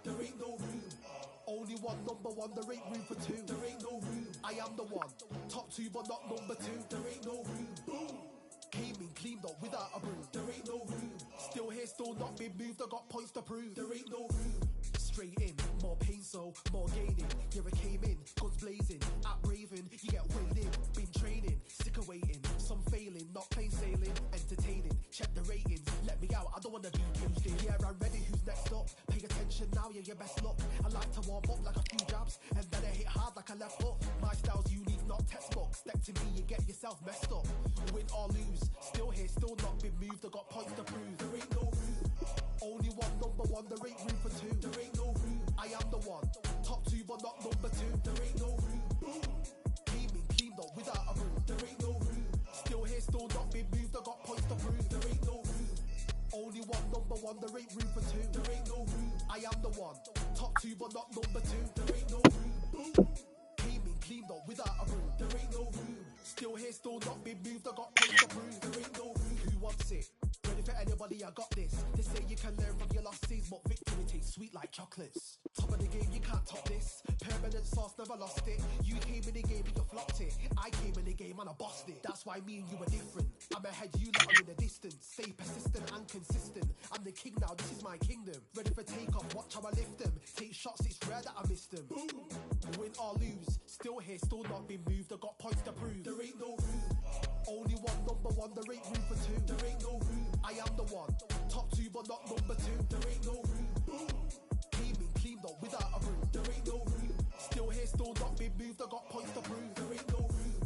There ain't no room. Only one number one, there ain't room for two. There ain't no room. I am the one. Top two, but not number two. There ain't no room. Boom. Came in, cleaned up without a broom. There ain't no room. Still here, still not been moved. I got points to prove. There ain't no room. Straight in, more pain, so more gaining. Here I came in, guns blazing. At Raven, you get weighed in. Been training, sick of waiting. Some failing, not plain sailing. Entertaining, check the ratings. Let me out, I don't wanna be caged in. Yeah, I'm ready, who's next up? Pay attention now, yeah, your best luck. I like to warm up like a few jabs, and then I hit hard like a left hook. My style's unique, not textbook. Step to me, you get yourself messed up. Win or lose, still here, still not been moved. I got points to prove. There ain't no room. Only one number one, there ain't room for two. There ain't no room. I am the one. Top two, but not number two. There ain't no room. Boom. Came in, cleaned up without a broom. There ain't no room. Still here, still not been moved. I got points to prove. There ain't no room. Only one number one, there ain't room for two. There ain't no room. I am the one. Top two, but not number two. There ain't no room. Boom. Came in, cleaned up without a broom. There ain't no room. Still here, still not been moved. I got points to prove. There ain't no room. Who wants it? Ready for anybody, I got this. They say you can learn from your losses, but victory tastes sweet like chocolates. Top of the game, you can't top this. Permanent sauce, never lost it. You came in the game and you flopped it. I came in the game and I bossed it. That's why me and you are different. I'm ahead, you lot are in the distance. Stay persistent and consistent. I'm the king now, this is my kingdom. Ready for takeoff, watch how I lift them. Take shots, it's rare that I miss them. Boom. Win or lose, still here, still not been moved. I got points to prove. There ain't no room. Only one, number one, there ain't room for two. There ain't no room. I am the one. Top two, but not number two. There ain't no room. Boom. Came in clean though, without a room. There ain't no room. Still here, still not been moved. I got points to prove. There ain't no room.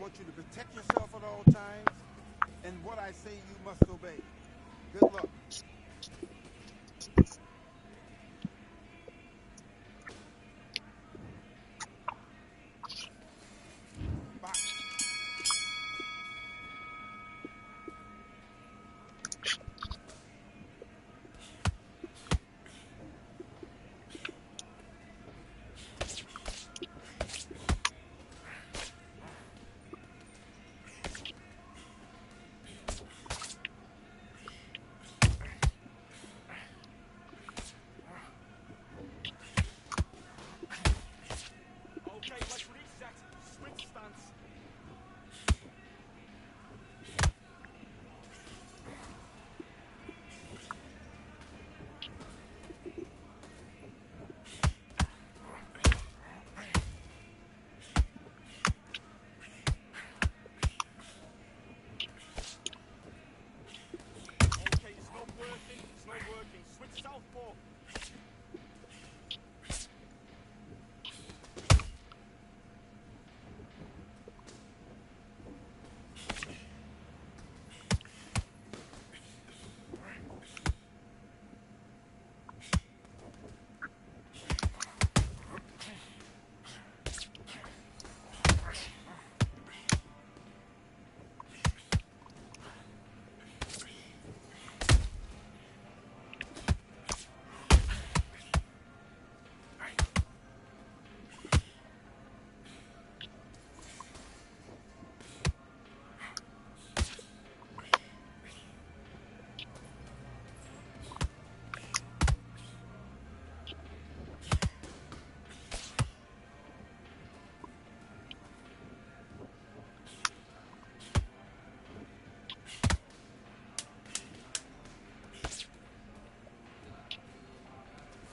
want you to protect yourself at all times, and what I say you must obey. Good luck. Okay, let's reset. Switch stance. Okay, it's not working. It's not working. Switch southpaw.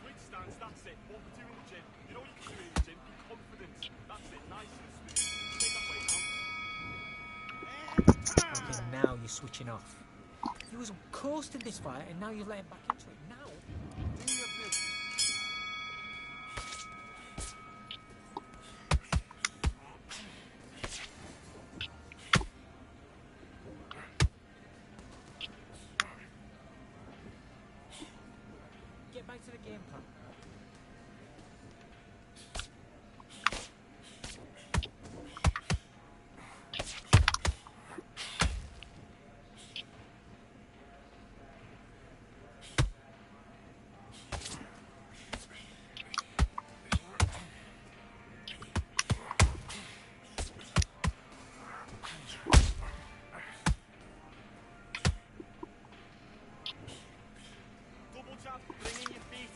Switch stance, that's it. What we do in the gym. You know what you can do in the gym? Be confident. That's it. Nice and smooth. Stay that way now. Okay, now you're switching off. You was coasting this fight and now you're letting back into it. Now? Do your business. Get back to the game plan. Double jab, bring in your feet.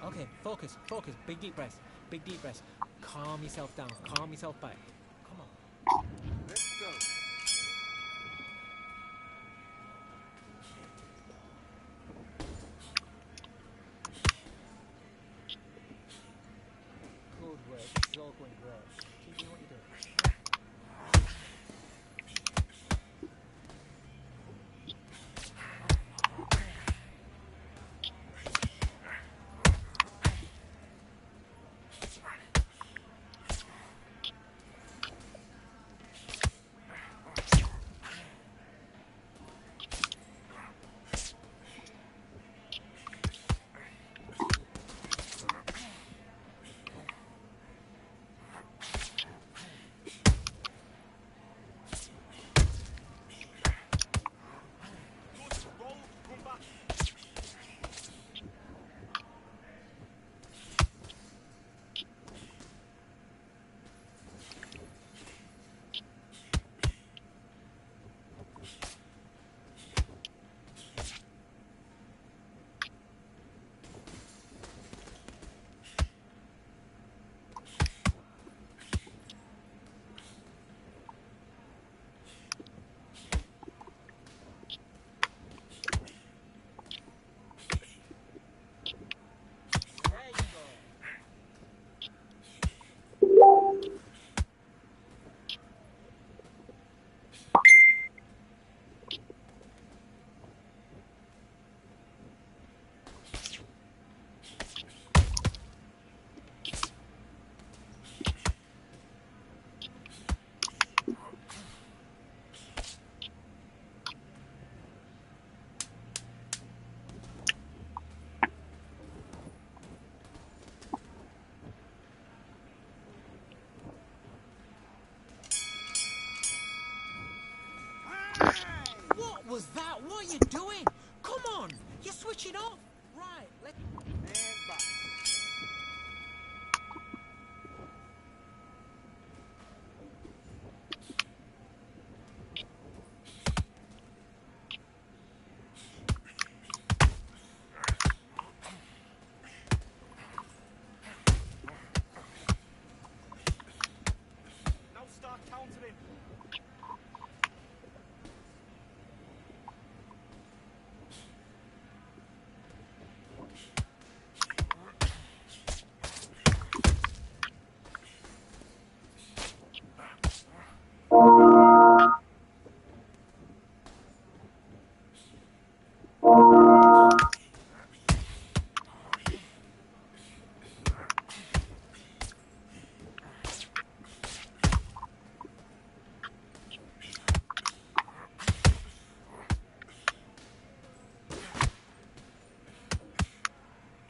Okay, focus, focus. Big deep breaths. Big deep breaths. Calm yourself down. Calm yourself back. Come on. Let's go. Good work. This is all going great. Keep doing what you're doing. What was that? What are you doing? Come on! You're switching off! Right, let's... And box. Now start countering.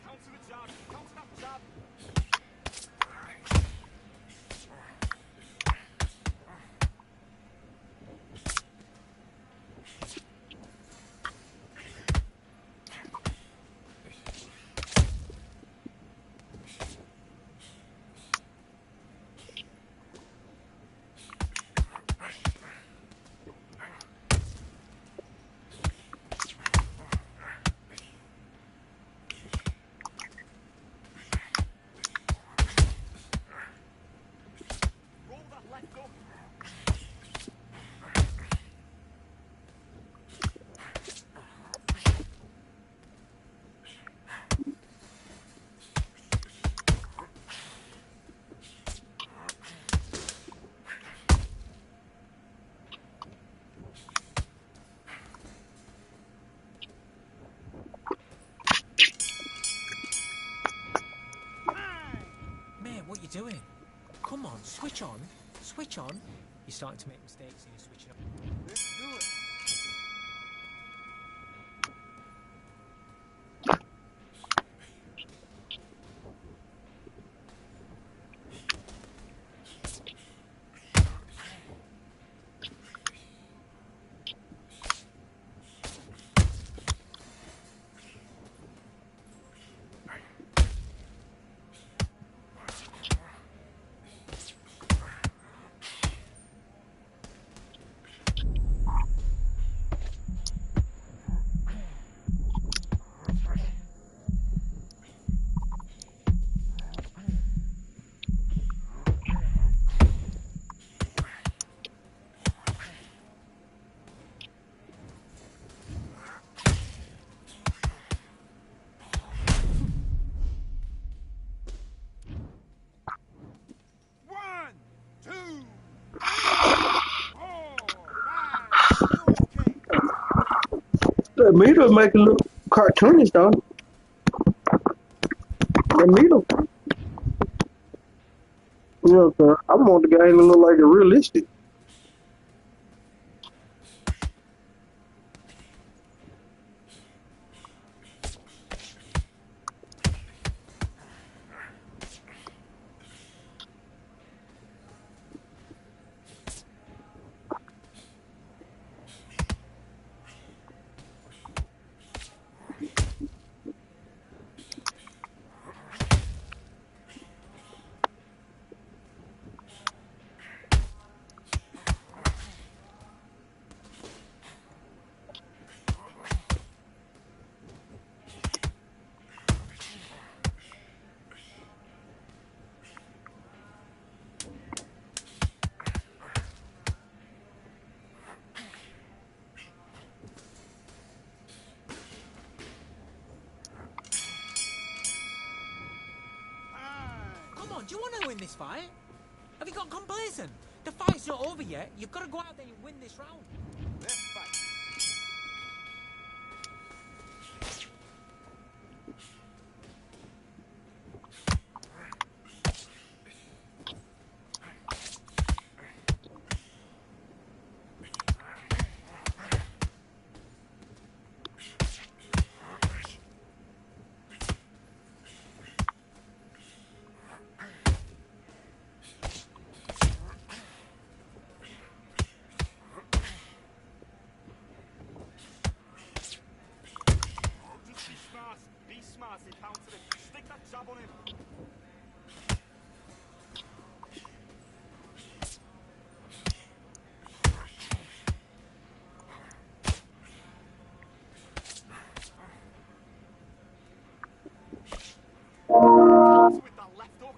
Counter the jab. Counter that jab. Roll that left up. Man, what you doing? Come on, switch on. Switch on. You're starting to make mistakes and you're switching off. Let's do it. That meter make it look cartoonish though. That meter. Yeah, sir. I want the game to look like it realistic. Come on, do you want to win this fight? Have you got complacent? The fight's not over yet. You've got to go out there and win this round. Let's fight. Be smart, he countered it. Stick that jab on him. With that left hook.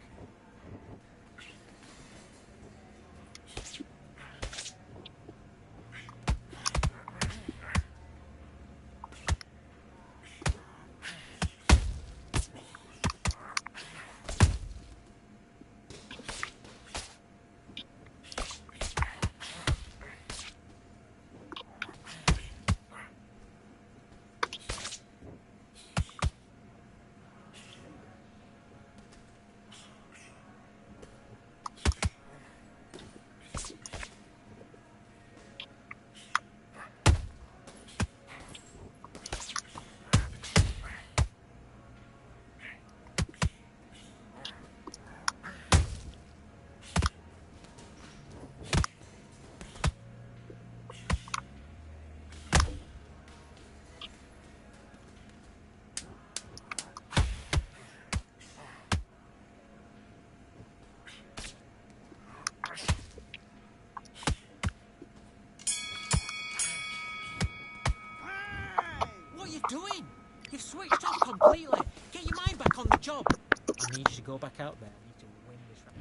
Doing? You've switched off completely. Get your mind back on the job. I need you to go back out there. I need to win this round.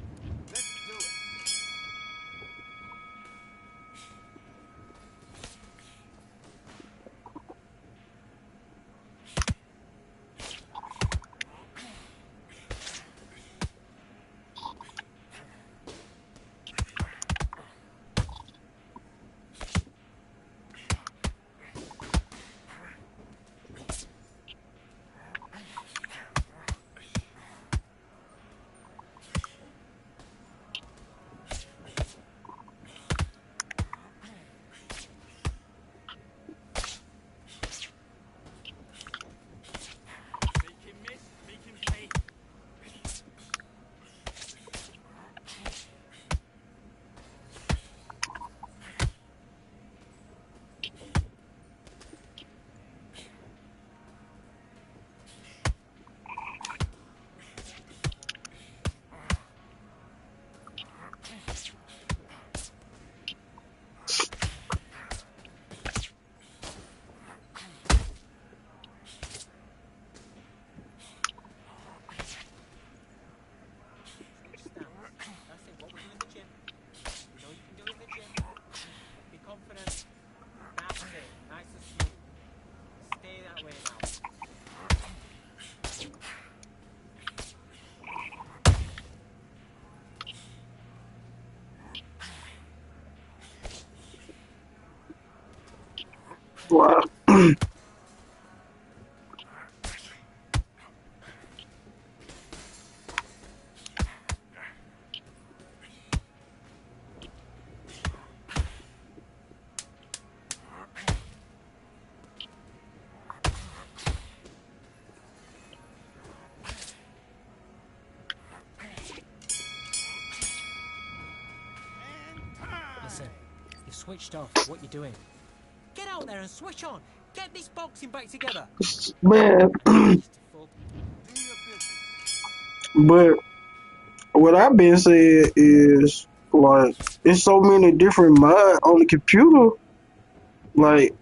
Let's do it. Wow. Listen, you've switched off. What you doing? Get out there and switch on. Get this boxing back together. Man, but what I've been saying is like it's so many different mods on the computer. Like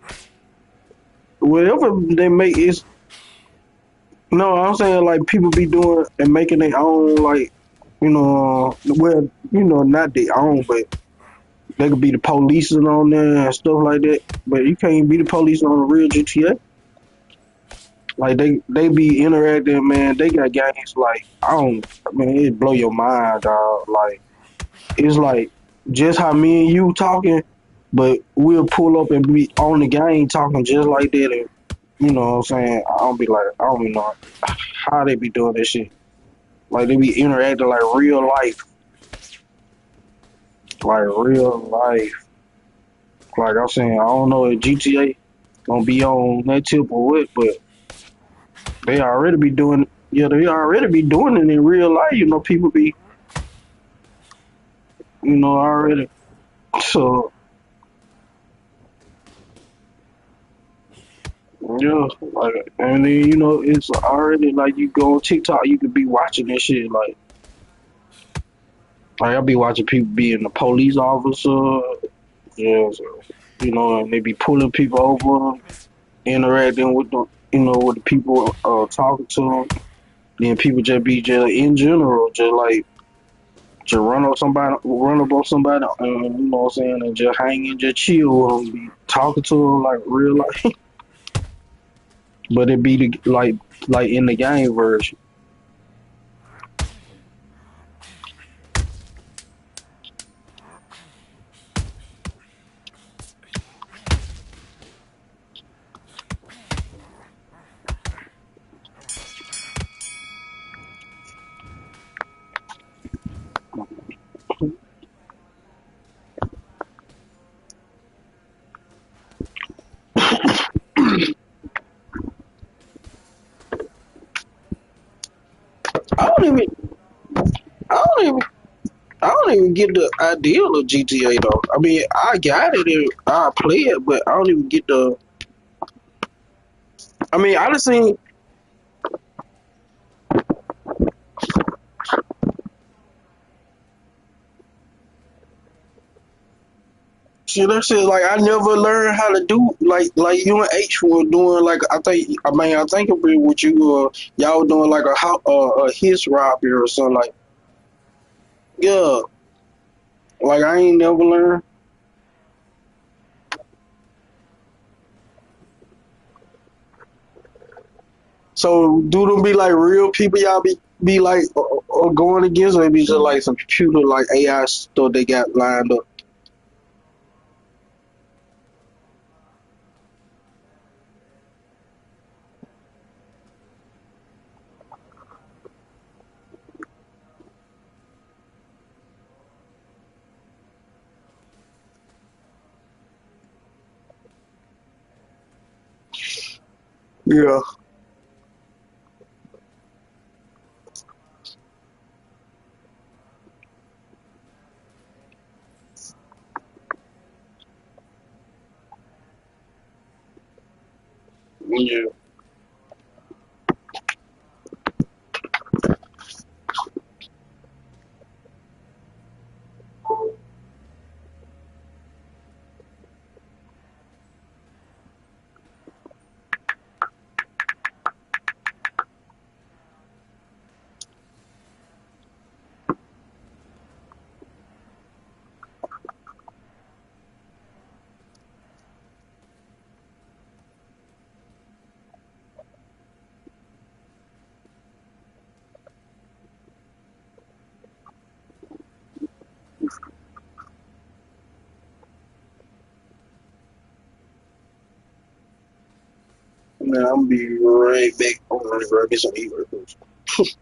whatever they make is no, I'm saying like people be doing and making their own like well not their own but they could be the police and on there and stuff like that. But you can't be the police on a real GTA. Like they be interacting, man. They got games like I mean it blow your mind, dog. Like it's like just how me and you talking, but we'll pull up and be on the game talking just like that. And you know what I'm saying? I don't be like I don't even know how they be doing this shit. Like they be interacting like real life, like real life. Like I'm saying, I don't know if GTA gonna be on that tip or what, but they already be doing. Yeah, they already be doing it in real life. You know, people be, already. So yeah, like, and then it's already like you go on TikTok, you could be watching this shit. Like I be watching people being a police officer. Yeah, so, and they be pulling people over, interacting with the, with the people talking to them. Then people just be just in general, just like just run up on somebody, you know what I'm saying, and just hang and just chill with them, be talking to them like real life. But it be like in the game version. I don't even, I don't even, I don't even get the ideal of GTA though. I mean, I got it and I play it, but I don't even get the. I mean, I done seen. See that shit like I never learned how to do like you and H were doing like I think it was what y'all were doing like a his robbery or something like yeah like I ain't never learned. So do them be like real people y'all be like or going against or it be just like some computer like AI stuff they got lined up. Yeah. Yeah. Man, I'm gonna be right back. I'm gonna grab me some eat real quick.